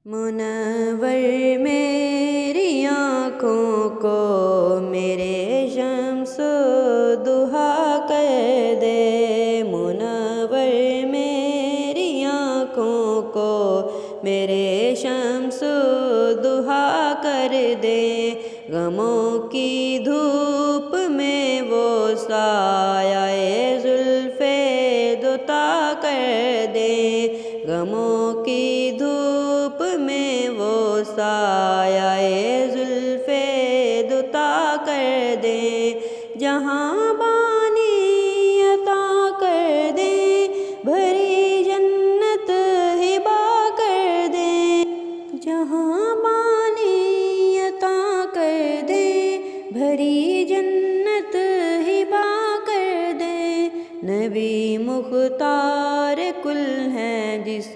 منور میری آنکھوں کو میرے شمس ضحیٰ کر دے، منور میری آنکھوں کو میرے شمس ضحیٰ کر دے، غموں کی دھوپ میں وہ سایہ زلف دوتا کر دے، غموں کی دھوپ میں وہ سایہ زلف دوتا کر دے، جہاں بانی عطا کر دے، بھری جنت ہبا کر دے، جہاں بانی عطا کر دے، بھری جنت ہبا کر دے، نبی مختار کل ہیں جس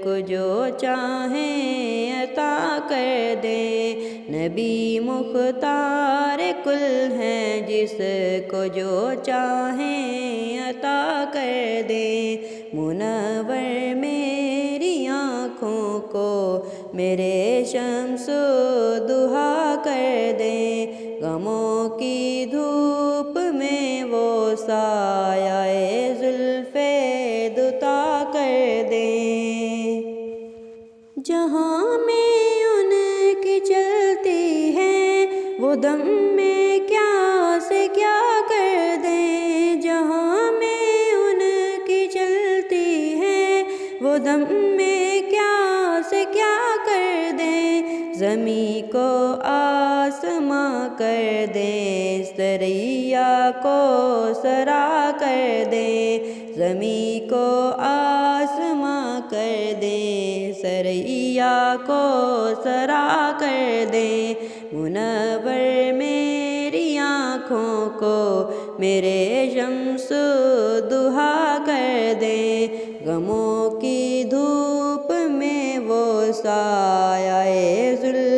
کو جو چاہیں عطا کر دے، نبی مختار کل ہیں جس کو جو چاہیں عطا کر دے، منور میری آنکھوں کو میرے شمس ضحیٰ کر دے، غموں کی دھوپ میں وہ سایہ زلف دوتا کر دے، جہاں میں ان کی چلتی ہے وہ دم میں کیا سے کیا کر دیں، جہاں میں ان کی چلتی ہے وہ دم میں کیا سے کیا کر دیں، زمیں کو آسماں کر دیں، ثریا کو ثرا کر دیں، زمیں کو آسماں کر دیں، ثریا کو ثرا کر دیں، منور میری آنکھوں کو میرے شمس ضحیٰ کر دیں، غموں کی دھوپ میں وہ سایہ زلف